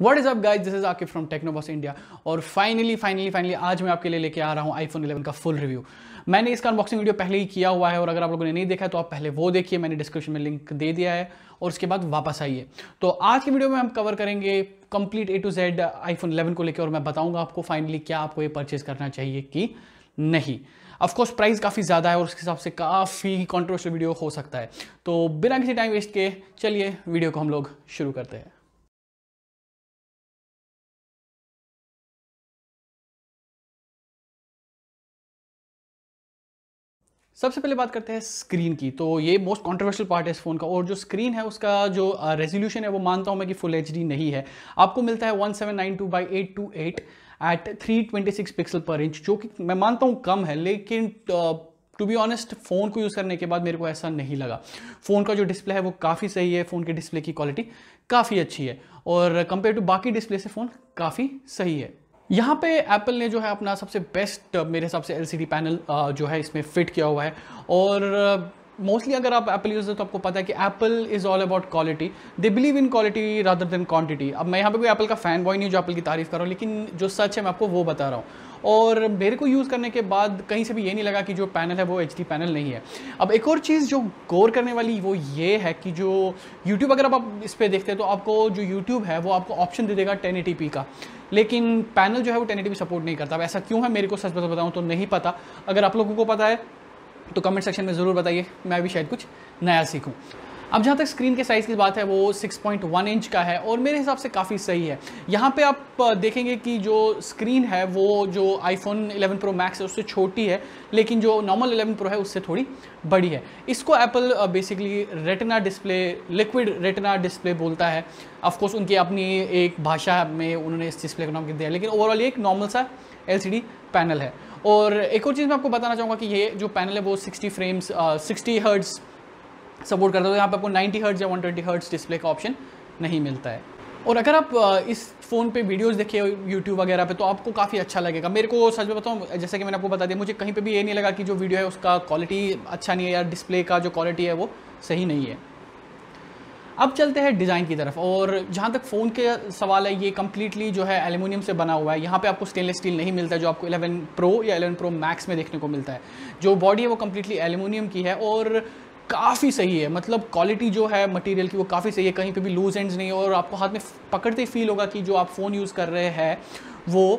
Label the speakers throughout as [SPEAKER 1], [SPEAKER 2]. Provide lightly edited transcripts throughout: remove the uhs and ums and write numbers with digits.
[SPEAKER 1] What is up guys, this is Aqib from Technoboss India. और finally आज मैं आपके लिए लेके आ रहा हूँ आईफोन 11 का फुल रिव्यू। मैंने इसका अनबॉक्सिंग वीडियो पहले ही किया हुआ है और अगर आप लोगों ने नहीं देखा है तो आप पहले वो देखिए, मैंने डिस्क्रिप्शन में लिंक दे दिया है और उसके बाद वापस आइए। तो आज की वीडियो में हम कवर करेंगे complete A to Z iPhone 11 को लेकर और मैं बताऊंगा आपको फाइनली क्या आपको ये परचेज करना चाहिए कि नहीं। ऑफकोर्स प्राइस काफ़ी ज़्यादा है और उसके हिसाब से काफ़ी कॉन्ट्रोवर्शियल वीडियो हो सकता है। तो बिना किसी टाइम वेस्ट के चलिए वीडियो को हम लोग शुरू करते हैं। सबसे पहले बात करते हैं स्क्रीन की। तो ये मोस्ट कंट्रोवर्शियल पार्ट है इस फोन का। और जो स्क्रीन है उसका जो रेजोल्यूशन है वो मानता हूं मैं कि फुल एचडी नहीं है। आपको मिलता है 1792 बाई 828 एट 326 पिक्सल पर इंच, जो कि मैं मानता हूं कम है, लेकिन टू बी ऑनेस्ट फ़ोन को यूज़ करने के बाद मेरे को ऐसा नहीं लगा। फ़ोन का जो डिस्प्ले है वो काफ़ी सही है, फ़ोन के डिस्प्ले की क्वालिटी काफ़ी अच्छी है और कंपेयर टू बाकी डिस्प्ले से फ़ोन काफ़ी सही है। यहाँ पे एप्पल ने जो है अपना सबसे बेस्ट मेरे हिसाब से एलसीडी पैनल जो है इसमें फिट किया हुआ है। और मोस्टली अगर आप एप्पल यूज़र तो आपको पता है कि Apple is all about quality, they believe in quality rather than quantity. अब मैं यहाँ पे कोई एप्पल का फैन बॉय नहीं जो एप्पल की तारीफ कर रहा हूँ, लेकिन जो सच है मैं आपको वो बता रहा हूँ। और मेरे को यूज़ करने के बाद कहीं से भी ये नहीं लगा कि जो पैनल है वो एचडी पैनल नहीं है। अब एक और चीज़ जो गौर करने वाली वो ये है कि जो यूट्यूब अगर आप इस पर देखते हैं तो आपको जो यूट्यूब है वो आपको ऑप्शन दे देगा 1080p का, लेकिन पैनल जो है वो 1080p सपोर्ट नहीं करता। अब ऐसा क्यों है मेरे को सच बताऊँ तो नहीं पता। अगर आप लोगों को पता है तो कमेंट सेक्शन में ज़रूर बताइए, मैं भी शायद कुछ नया सीखूं। अब जहाँ तक स्क्रीन के साइज़ की बात है वो 6.1 इंच का है और मेरे हिसाब से काफ़ी सही है। यहाँ पे आप देखेंगे कि जो स्क्रीन है वो जो आईफोन 11 प्रो मैक्स है उससे छोटी है, लेकिन जो नॉर्मल 11 प्रो है उससे थोड़ी बड़ी है। इसको Apple basically retina display, liquid retina display बोलता है। ऑफकोर्स उनकी अपनी एक भाषा में उन्होंने इस डिस्प्ले का नाम दिया है, लेकिन ओवरऑल एक नॉर्मल सा LCD पैनल है। और एक और चीज़ मैं आपको बताना चाहूँगा कि ये जो पैनल है वो 60 हर्ट्ज़ सपोर्ट करता है। तो यहाँ पे आपको 90 हर्ट्ज़ या 120 हर्ट्ज़ डिस्प्ले का ऑप्शन नहीं मिलता है। और अगर आप इस फ़ोन पे वीडियोस देखिए यूट्यूब वगैरह पे तो आपको काफ़ी अच्छा लगेगा। मेरे को सच में बताऊँ, जैसे कि मैंने आपको बता दिया, मुझे कहीं पे भी ये नहीं लगा कि जो वीडियो है उसका क्वालिटी अच्छा नहीं है या डिस्प्ले का जो क्वालिटी है वो सही नहीं है। अब चलते हैं डिज़ाइन की तरफ। और जहाँ तक फ़ोन के सवाल है, ये कम्प्लीटली जो है एल्युमिनियम से बना हुआ है। यहाँ पे आपको स्टेनलेस स्टील नहीं मिलता है जो आपको 11 प्रो या 11 प्रो मैक्स में देखने को मिलता है। जो बॉडी है वो कम्प्लीटली एल्युमिनियम की है और काफ़ी सही है। मतलब क्वालिटी जो है मटेरियल की वो काफ़ी सही है, कहीं पे भी लूज एंड्स नहीं है और आपको हाथ में पकड़ते ही फील होगा कि जो आप फ़ोन यूज़ कर रहे हैं वो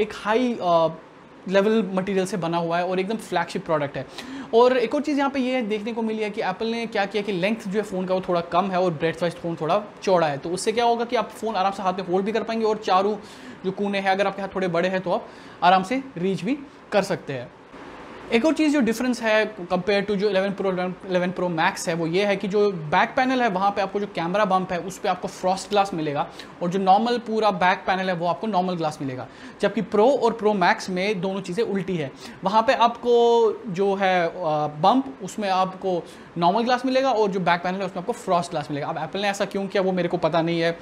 [SPEAKER 1] एक हाई लेवल मटेरियल से बना हुआ है और एकदम फ्लैगशिप प्रोडक्ट है। और एक और चीज़ यहाँ पे ये देखने को मिली है कि एप्पल ने क्या किया कि लेंथ जो है फ़ोन का वो थोड़ा कम है और ब्रेथ वाइज फ़ोन थोड़ा चौड़ा है। तो उससे क्या होगा कि आप फ़ोन आराम से हाथ में होल्ड भी कर पाएंगे और चारों जो कोने हैं अगर आपके हाथ थोड़े बड़े हैं तो आप आराम से रीच भी कर सकते हैं। एक और चीज़ जो डिफरेंस है कंपेयर टू जो 11 प्रो मैक्स है वो ये है कि जो बैक पैनल है वहाँ पे आपको जो कैमरा बम्प है उस पर आपको फ्रॉस्ट ग्लास मिलेगा और जो नॉर्मल पूरा बैक पैनल है वो आपको नॉर्मल ग्लास मिलेगा। जबकि प्रो और प्रो मैक्स में दोनों चीज़ें उल्टी है। वहाँ पे आपको जो है बम्प उसमें आपको नॉर्मल ग्लास मिलेगा और जो बैक पैनल है उसमें आपको फ्रॉस्ट ग्लास मिलेगा। अब एप्पल ने ऐसा क्यों किया वो मेरे को पता नहीं है,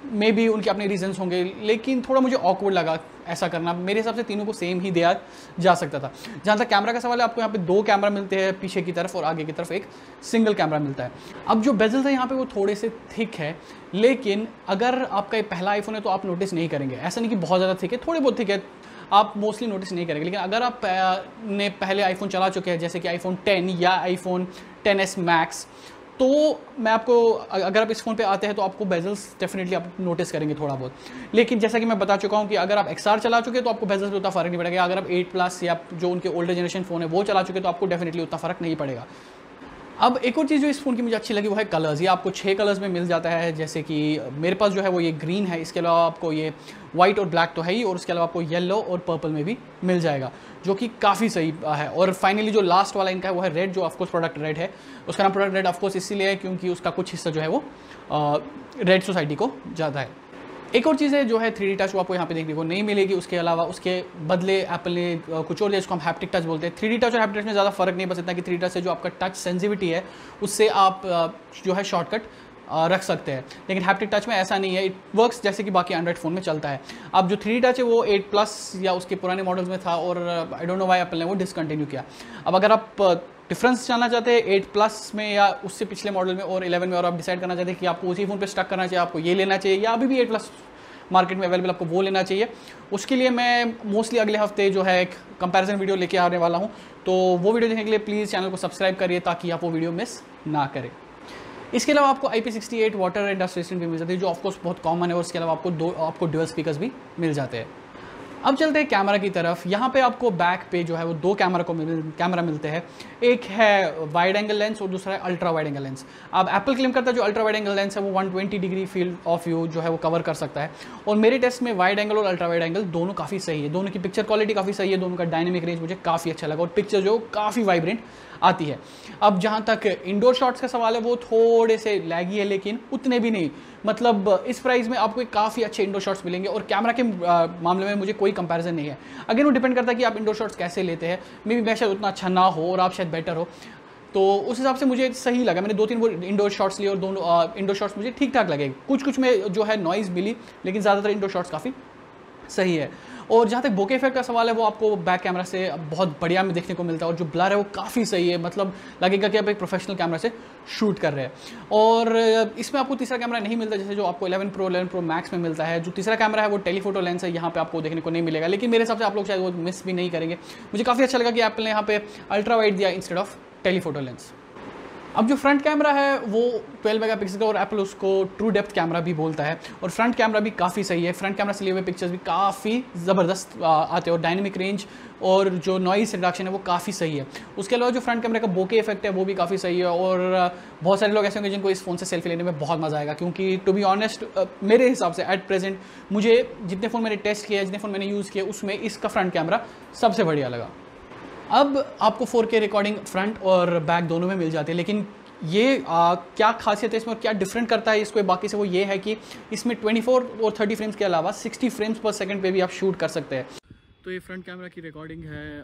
[SPEAKER 1] मे बी उनके अपने रीजंस होंगे, लेकिन थोड़ा मुझे ऑकवर्ड लगा ऐसा करना। मेरे हिसाब से तीनों को सेम ही दिया जा सकता था। जहाँ तक कैमरा का सवाल है, आपको यहाँ पे 2 कैमरा मिलते हैं, पीछे की तरफ और आगे की तरफ एक सिंगल कैमरा मिलता है। अब जो बेजल्स है यहाँ पे वो थोड़े से थिक है, लेकिन अगर आपका ये पहला आईफोन है तो आप नोटिस नहीं करेंगे। ऐसा नहीं कि बहुत ज़्यादा थिक है, थोड़े बहुत थिक है, आप मोस्टली नोटिस नहीं करेंगे। लेकिन अगर आप ने पहले आईफोन चला चुके हैं जैसे कि आईफोन 10 या आईफोन 10s मैक्स, तो मैं आपको, अगर आप इस फ़ोन पे आते हैं तो आपको बेजल्स डेफिनेटली आप नोटिस करेंगे थोड़ा बहुत। लेकिन जैसा कि मैं बता चुका हूँ कि अगर आप XR चला चुके हैं तो आपको बेजल्स पे उतना फ़र्क नहीं पड़ेगा। अगर आप 8+ या जो उनके ओल्डर जनरेशन फ़ोन है वो चला चुके तो आपको डेफिनेटली उतना फ़र्क नहीं पड़ेगा। अब एक और चीज़ जो इस फ़ोन की मुझे अच्छी लगी वो है कलर्स। ये आपको 6 कलर्स में मिल जाता है, जैसे कि मेरे पास जो है वो ये ग्रीन है, इसके अलावा आपको ये वाइट और ब्लैक तो है ही और उसके अलावा आपको येलो और पर्पल में भी मिल जाएगा, जो कि काफ़ी सही है। और फाइनली जो लास्ट वाला इनका है वो है रेड, जो ऑफकोर्स प्रोडक्ट रेड है। उसका नाम प्रोडक्ट रेड ऑफकोर्स इसीलिए है क्योंकि उसका कुछ हिस्सा जो है वो रेड सोसाइटी को जाता है। एक और चीज़ है जो है 3D टच, वो आपको यहाँ पे देखने को नहीं मिलेगी। उसके अलावा उसके बदले एप्पल ने कुछ और दिया जिसको हम हैप्टिक टच बोलते हैं। 3D टच और हैप्टिक टच में ज़्यादा फर्क नहीं, बस इतना कि 3D टच से जो आपका टच सेंसिटिविटी है उससे आप जो है शॉर्टकट रख सकते हैं, लेकिन हैप्टिक टच में ऐसा नहीं है। इट वर्क्स जैसे कि बाकी एंड्रॉइड फ़ोन में चलता है। अब जो 3D टच है वो 8+ या उसके पुराने मॉडल्स में था और I don't know why Apple ने वो डिसकंटिन्यू किया। अब अगर आप डिफरेंस जानना चाहते हैं 8+ में या उससे पिछले मॉडल में और 11 में, और आप डिसाइड करना चाहते हैं कि आपको उसी फ़ोन पे स्टक करना चाहिए, आपको ये लेना चाहिए या अभी भी 8+ मार्केट में अवेलेबल, आपको वो लेना चाहिए। उसके लिए मैं मोस्टली अगले हफ्ते जो है एक कंपैरिजन वीडियो लेके आने वाला हूँ, तो वो वीडियो देखने के लिए प्लीज़ चैनल को सब्सक्राइब करिए ताकि आप वो वीडियो मिस ना करें। इसके अलावा आपको IP68 water and dust resistant भी मिल जाती है, जो ऑफकोर्स बहुत कॉमन है, और उसके अलावा आपको ड्यूअल स्पीकर्स भी मिल जाते हैं। अब चलते हैं कैमरा की तरफ। यहाँ पे आपको बैक पे जो है वो दो कैमरा मिलते हैं। एक है वाइड एंगल लेंस और दूसरा है अल्ट्रा वाइड एंगल लेंस। अब एप्पल क्लेम करता है जो अल्ट्रा वाइड एंगल लेंस है वो 120 डिग्री फील्ड ऑफ व्यू जो है वो कवर कर सकता है, और मेरे टेस्ट में वाइड एंगल और अल्ट्रा वाइड एंगल दोनों काफ़ी सही है। दोनों की पिक्चर क्वालिटी काफ़ी सही है, दोनों का डायनेमिक रेंज मुझे काफ़ी अच्छा लगा, और पिक्चर जो काफ़ी वाइब्रेंट आती है। अब जहाँ तक इंडोर शॉट्स का सवाल है वो थोड़े से लैगी है, लेकिन उतने भी नहीं। मतलब इस प्राइस में आपको काफ़ी अच्छे इंडोर शॉट्स मिलेंगे, और कैमरा के मामले में मुझे कोई कंपैरिजन नहीं है। अगेन वो डिपेंड करता है कि आप इंडोर शॉट्स कैसे लेते हैं। मे बी मैं शायद उतना अच्छा ना हो और आप शायद बेटर हो, तो उस हिसाब से मुझे सही लगा। मैंने 2-3 वो इंडोर शॉट्स लिए और दोनों इंडोर शॉट्स मुझे ठीक ठाक लगे। कुछ में जो है नॉइज़ मिली, लेकिन ज़्यादातर इंडोर शॉट्स काफ़ी सही है। और जहाँ तक बोके इफेक्ट का सवाल है वो आपको बैक कैमरा से बहुत बढ़िया में देखने को मिलता है, और जो ब्लर है वो काफ़ी सही है। मतलब लगेगा कि आप एक प्रोफेशनल कैमरा से शूट कर रहे हैं। और इसमें आपको तीसरा कैमरा नहीं मिलता, जैसे जो आपको 11 Pro Max में मिलता है। जो तीसरा कैमरा है वो टेलीफोटो लेंस है, यहाँ पे आपको देखने को नहीं मिलेगा, लेकिन मेरे हिसाब से आप लोग शायद वो मिस भी नहीं करेंगे। मुझे काफ़ी अच्छा लगा कि एप्पल ने यहाँ पे अल्ट्रा वाइड दिया इंस्टेड ऑफ टेलीफोटो लेंस। अब जो फ्रंट कैमरा है वो 12 मेगापिक्सल का, और एप्पल उसको ट्रू डेप्थ कैमरा भी बोलता है, और फ्रंट कैमरा भी काफ़ी सही है। फ्रंट कैमरा से लिए हुए पिक्चर्स भी काफ़ी ज़बरदस्त आते हैं, और डायनेमिक रेंज और जो नॉइस रिडक्शन है वो काफ़ी सही है। उसके अलावा जो फ्रंट कैमरे का बोके इफेक्ट है वो भी काफ़ी सही है, और बहुत सारे लोग ऐसे होंगे जिनको इस फ़ोन से सेल्फी लेने में बहुत मज़ा आएगा, क्योंकि टू बी ऑनेस्ट मेरे हिसाब से एट प्रेजेंट मुझे जितने फ़ोन मैंने टेस्ट किया, जितने फ़ोन मैंने यूज़ किया, उसमें इसका फ्रंट कैमरा सबसे बढ़िया लगा। अब आपको 4K रिकॉर्डिंग फ्रंट और बैक दोनों में मिल जाती है, लेकिन ये क्या खासियत है इसमें और क्या डिफरेंट करता है इसको बाकी से, वो ये है कि इसमें 24 और 30 फ्रेम्स के अलावा 60 फ्रेम्स पर सेकंड पे भी आप शूट कर सकते हैं। तो ये फ्रंट कैमरा की रिकॉर्डिंग है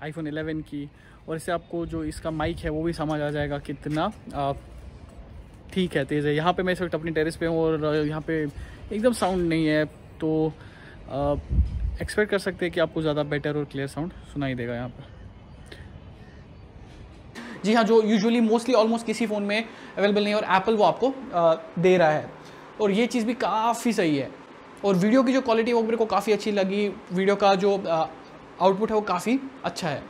[SPEAKER 1] iPhone 11 की, और इससे आपको जो इसका माइक है वो भी समझ आ जाएगा कितना ठीक है, तेज़ है। यहाँ पे मैं इस वक्त अपनी टेरेस पे हूँ और यहाँ पे एकदम साउंड नहीं है, तो एक्सपेक्ट कर सकते हैं कि आपको ज़्यादा बेटर और क्लियर साउंड सुनाई देगा यहाँ पर। जी हाँ, जो यूजुअली मोस्टली ऑलमोस्ट किसी फ़ोन में अवेलेबल नहीं है, और एप्पल वो आपको दे रहा है, और ये चीज़ भी काफ़ी सही है। और वीडियो की जो क्वालिटी वो मेरे को काफ़ी अच्छी लगी, वीडियो का जो आउटपुट है वो काफ़ी अच्छा है।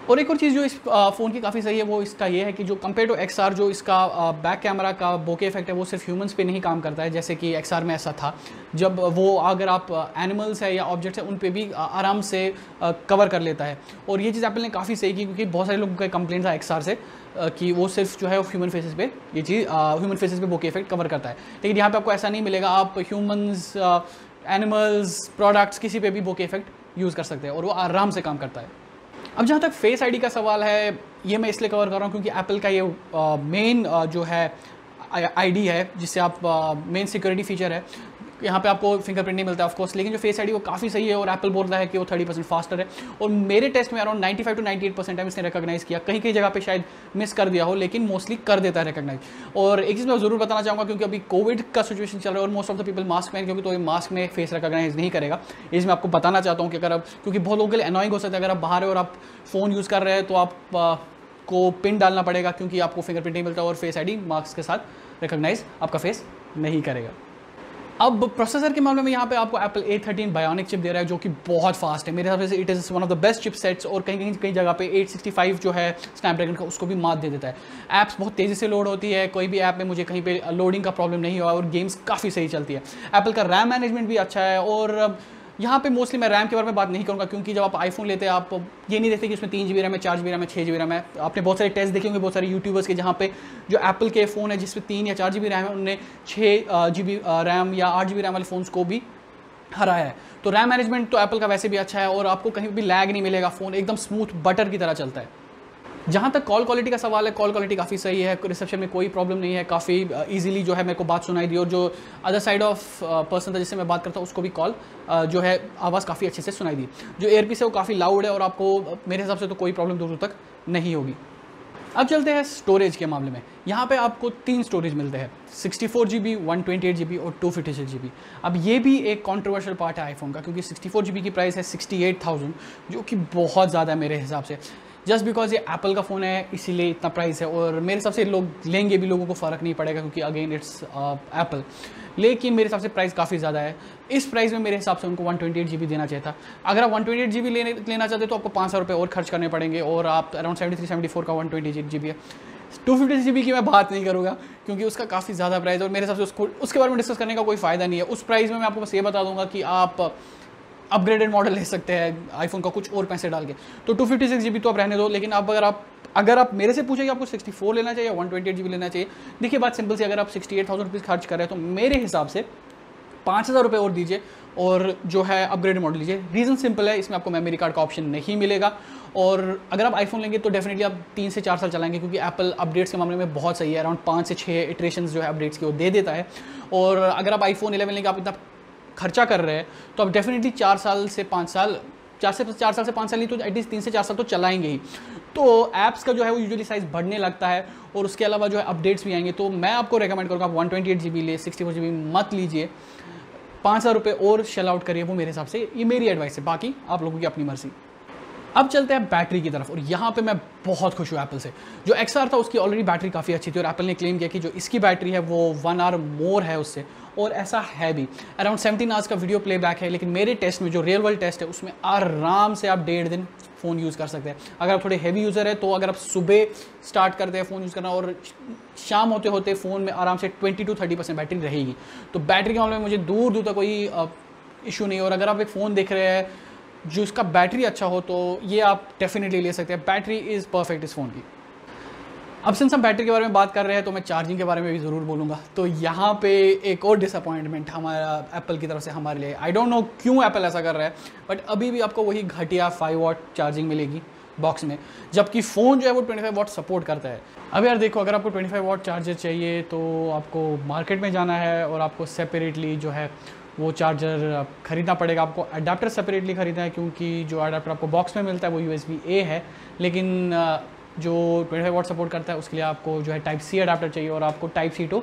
[SPEAKER 1] और एक और चीज़ जो इस फ़ोन की काफ़ी सही है वो इसका ये है कि जो कंपेयर टू XR जो इसका बैक कैमरा का बोके इफेक्ट है वो सिर्फ ह्यूमंस पे नहीं काम करता है, जैसे कि XR में ऐसा था। जब वो अगर आप एनिमल्स है या ऑब्जेक्ट्स है उन पे भी आराम से कवर कर लेता है, और ये चीज़ एप्पल ने काफ़ी सही की, क्योंकि बहुत सारे लोगों का कंप्लेंट था XR से कि वो सिर्फ जो है वो ह्यूमन फेसेस पे ये चीज़ ह्यूमन फेसेस पे बोके इफेक्ट कवर करता है, लेकिन यहाँ पे आपको ऐसा नहीं मिलेगा। आप ह्यूमंस, एनिमल्स, प्रोडक्ट्स किसी पे भी बोके इफेक्ट यूज़ कर सकते हैं, और वो आराम से काम करता है। अब जहाँ तक फेस आईडी का सवाल है, ये मैं इसलिए कवर कर रहा हूँ क्योंकि एप्पल का ये मेन जो है आईडी है, जिससे आप मेन सिक्योरिटी फीचर है। यहाँ पे आपको फिंगरप्रिंट नहीं मिलता ऑफ कोर्स, लेकिन जो फेस आईडी वो काफ़ी सही है, और एप्पल बोल रहा है कि वो 30% फास्टर है। और मेरे टेस्ट में अराउंड 95 to 98% टाइम इसने रिकॉग्नाइज़ किया। कहीं कहीं जगह पे शायद मिस कर दिया हो, लेकिन मोस्टली कर देता है रिकॉग्नाइज। और एक चीज़ मैं ज़रूर बताना चाहूँगा, क्योंकि अभी कोविड का सिचुएशन चल रहा है और most of the people mask में, क्योंकि तो ये मास्क में फेस रिकॉग्नाइज नहीं करेगा। इसमें मैं आपको बताना चाहता हूँ कि अगर आप, क्योंकि बहुत लोगों के लिए अनोइंग हो सकता है, अगर आप बाहर है और आप फ़ोन यूज़ कर रहे हैं तो आप को पिन डालना पड़ेगा, क्योंकि आपको फिंगरप्रिंट नहीं मिलता, और फेस आईडी मास्क के साथ रिकॉग्नाइज आपका फेस नहीं करेगा। अब प्रोसेसर के मामले में यहाँ पे आपको एप्पल A13 बायोनिक चिप दे रहा है, जो कि बहुत फास्ट है। मेरे हिसाब से it is one of the best chip sets, और कई जगह पे 865 जो है स्नैपड्रैगन का उसको भी मात दे देता है। ऐप्स बहुत तेज़ी से लोड होती है, कोई भी ऐप में मुझे कहीं पे लोडिंग का प्रॉब्लम नहीं हुआ, और गेम्स काफ़ी सही चलती है। एप्पल का रैम मैनेजमेंट भी अच्छा है, और यहाँ पे मोस्टली मैं रैम के बारे में बात नहीं करूँगा, क्योंकि जब आप आईफोन लेते हैं आप ये नहीं देखते कि उसमें 3 GB रैम है, 4 GB रैम है, 6 GB रैम है। आपने बहुत सारे टेस्ट देखे होंगे बहुत सारे यूट्यूबर्स के, जहाँ पे जो एप्पल के फ़ोन है जिसमें 3 या 4 GB रैम है, उनने 6 GB रैम या 8 GB रैम वाले फ़ोन्स को भी हराया है। तो रैम मैनेजमेंट तो एप्पल का वैसे भी अच्छा है, और आपको कहीं भी लैग नहीं मिलेगा, फ़ोन एकदम स्मूथ बटर की तरह चलता है। जहाँ तक कॉल क्वालिटी का सवाल है, कॉल क्वालिटी काफ़ी सही है, रिसेप्शन में कोई प्रॉब्लम नहीं है, काफ़ी इजीली जो है मेरे को बात सुनाई दी, और जो अदर साइड ऑफ पर्सन था जिससे मैं बात करता हूँ उसको भी कॉल जो है आवाज़ काफ़ी अच्छे से सुनाई दी। जो एयरपीस है वो काफ़ी लाउड है, और आपको मेरे हिसाब से तो कोई प्रॉब्लम दूर दूर तक नहीं होगी। अब चलते हैं स्टोरेज के मामले में। यहाँ पे आपको 3 स्टोरेज मिलते हैं, 64 GB, 128 GB और 256 GB। अब ये भी एक कंट्रोवर्शियल पार्ट है आईफोन का, क्योंकि 64 GB की प्राइस है 68,000, जो कि बहुत ज़्यादा है मेरे हिसाब से। जस्ट बिकॉज ये एप्पल का फ़ोन है इसीलिए इतना प्राइस है, और मेरे हिसाब से लोग लेंगे भी, लोगों को फ़र्क नहीं पड़ेगा क्योंकि अगेन इट्स एप्पल। लेकिन मेरे हिसाब से प्राइस काफ़ी ज़्यादा है। इस प्राइस में मेरे हिसाब से उनको 128 GB देना चाहिए था। अगर आप 128 GB लेना चाहते तो आपको 500 रुपये और खर्च करने पड़ेंगे, और आप अराउंड 73-74 का 128 GB है। 256 GB की मैं बात नहीं करूँगा क्योंकि उसका काफ़ी ज़्यादा प्राइस है, और मेरे हिसाब से उसके बारे में डिस्कस करने का कोई फ़ायदा नहीं है। उस प्राइस में मैं आपको बस ये बता दूंगा कि आप अपग्रेडेड मॉडल ले सकते हैं आईफोन का कुछ और पैसे डाल के। तो 256 GB तो आप रहने दो, लेकिन अगर आप मेरे से पूछें कि आपको 64 लेना चाहिए या 128 GB लेना चाहिए, देखिए बात सिंपल सी, अगर आप 68,000 रुपीज़ खर्च कर रहे हैं तो मेरे हिसाब से 5,000 रुपये और दीजिए और जो है अपग्रेडेड मॉडल लीजिए। रीज़न सिंपल है, इसमें आपको मेमोरी कार्ड का ऑप्शन नहीं मिलेगा, और अगर आप आईफोन लेंगे तो डेफिनेटली आप 3 से 4 साल चलाएंगे क्योंकि एप्पल अपडेट्स के मामले में बहुत सही है। अराउंड 5 से 6 इटरेशंस जो है अपडेट्स की वो दे देता है। और अगर आप आईफोन 11 लेंगे, आप इतना खर्चा कर रहे हैं तो आप डेफिनेटली 4 साल से 5 साल 4 साल से 5 साल नहीं तो एटलीस्ट 3 से 4 साल तो चलाएंगे ही। तो ऐप्स का जो है वो यूजुअली साइज़ बढ़ने लगता है, और उसके अलावा जो है अपडेट्स भी आएंगे। तो मैं आपको रेकमेंड करूँगा आप 128 GB ले, 64 GB मत लीजिए। 5,000 रुपये और शेल आउट करिए, वो मेरे हिसाब से ये मेरी एडवाइस है, बाकी आप लोगों की अपनी मर्जी। अब चलते हैं बैटरी की तरफ, और यहाँ पे मैं बहुत खुश हूँ एप्पल से। जो XR था उसकी ऑलरेडी बैटरी काफ़ी अच्छी थी, और एप्पल ने क्लेम किया कि जो इसकी बैटरी है वो 1 आवर मोर है उससे, और ऐसा है भी। अराउंड 17 आवर्स का वीडियो प्लेबैक है, लेकिन मेरे टेस्ट में जो रियल वर्ल्ड टेस्ट है उसमें आराम से आप 1.5 दिन फ़ोन यूज़ कर सकते हैं। अगर आप थोड़े हैवी यूज़र है तो अगर आप सुबह स्टार्ट करते हैं फ़ोन यूज़ करना और शाम होते होते फ़ोन में आराम से 20 to 30% बैटरी रहेगी। तो बैटरी के मामले में मुझे दूर दूर तक कोई इशू नहीं है। और अगर आप एक फ़ोन देख रहे हैं जो इसका बैटरी अच्छा हो तो ये आप डेफिनेटली ले सकते हैं। बैटरी इज़ परफेक्ट इस फ़ोन की। अब सिंस हम बैटरी के बारे में बात कर रहे हैं तो मैं चार्जिंग के बारे में भी ज़रूर बोलूँगा। तो यहाँ पे एक और डिसअपॉइंटमेंट हमारा एप्पल की तरफ से हमारे लिए, आई डोंट नो क्यों एप्पल ऐसा कर रहा है, बट अभी भी आपको वही घटिया 5 वाट चार्जिंग मिलेगी बॉक्स में, जबकि फ़ोन जो है वो 25 वाट सपोर्ट करता है। अब यार देखो, अगर आपको 25 वाट चार्जर चाहिए तो आपको मार्केट में जाना है और आपको सेपरेटली जो है वो चार्जर ख़रीदना पड़ेगा। आपको अडाप्टर सेपरेटली ख़रीदना है क्योंकि जो अडाप्टर आपको बॉक्स में मिलता है वो USB-A है, लेकिन जो 25 वाट सपोर्ट करता है उसके लिए आपको जो है Type-C अडाप्टर चाहिए, और आपको Type-C टू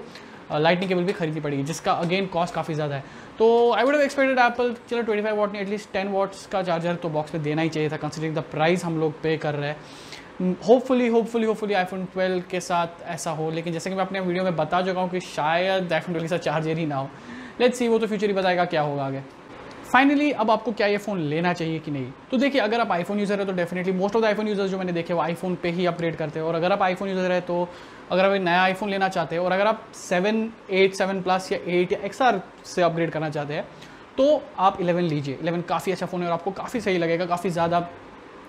[SPEAKER 1] लाइटनिंग केबल भी खरीदनी पड़ेगी, जिसका अगेन कॉस्ट काफ़ी ज़्यादा है। तो I would have expected Apple चलो 25 वाट नहीं एटलीस्ट 10 वाट्स का चार्जर तो बॉक्स में देना ही चाहिए था, कंसिडरिंग द प्राइस हम लोग पे कर रहे हैं। होपफुली आईफोन 12 के साथ ऐसा हो, लेकिन जैसे कि मैं अपने वीडियो में बता चुका हूँ कि शायद आईफोन 12 का चार्जर ही ना हो। लेट्स सी, वो तो फ्यूचर ही बताएगा क्या होगा आगे। फाइनली अब आपको क्या ये फ़ोन लेना चाहिए कि नहीं। तो देखिए, अगर आप आईफोन यूज़र है तो definitely most of the iPhone users जो मैंने देखे वो आईफोन पे ही अपग्रेड करते हैं। और अगर आप आईफोन यूज़र है तो अगर आप एक नया आईफोन लेना चाहते हैं और अगर आप 7 प्लस या 8 या XR से अपग्रेड करना चाहते हैं तो आप 11 लीजिए। 11 काफ़ी अच्छा फ़ोन है और आपको काफ़ी सही लगेगा, काफ़ी ज़्यादा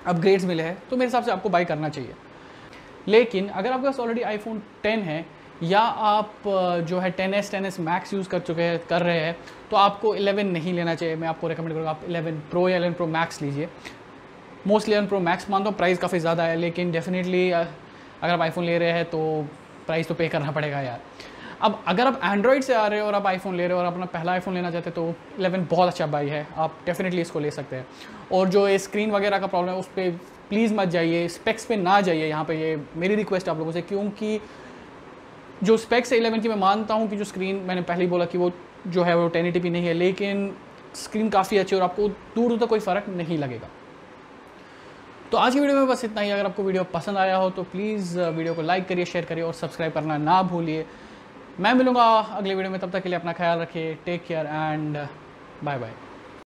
[SPEAKER 1] अपग्रेड्स मिले हैं, तो मेरे हिसाब से आपको बाई करना चाहिए। लेकिन अगर आपके पास ऑलरेडी आईफोन 10 है या आप जो है 10s मैक्स यूज़ कर रहे हैं तो आपको 11 नहीं लेना चाहिए। मैं आपको रेकमेंड करूँगा आप 11 प्रो या 11 प्रो मैक्स लीजिए। मोस्टली 11 प्रो मैक्स मानता हूँ प्राइस काफ़ी ज़्यादा है, लेकिन डेफिनेटली अगर आप आईफोन ले रहे हैं तो प्राइस तो पे करना पड़ेगा यार। अब अगर आप एंड्रॉइड से आ रहे हो और आप आईफोन ले रहे हो और अपना पहला आईफोन लेना चाहते हैं तो 11 बहुत अच्छा बाई है, आप डेफिनेटली इसको ले सकते हैं। और जो स्क्रीन वगैरह का प्रॉब्लम है उस पर प्लीज़ मत जाइए, स्पेक्स पे ना जाइए। यहाँ पे ये मेरी रिक्वेस्ट आप लोगों से, क्योंकि जो स्पेक्स है 11 की, मैं मानता हूँ कि जो स्क्रीन मैंने पहले ही बोला कि वो जो है वो 1080p नहीं है, लेकिन स्क्रीन काफ़ी अच्छी है और आपको दूर तक कोई फ़र्क नहीं लगेगा। तो आज की वीडियो में बस इतना ही। अगर आपको वीडियो पसंद आया हो तो प्लीज़ वीडियो को लाइक करिए, शेयर करिए और सब्सक्राइब करना ना भूलिए। मैं मिलूँगा अगले वीडियो में, तब तक के लिए अपना ख्याल रखिए। Take care and bye bye.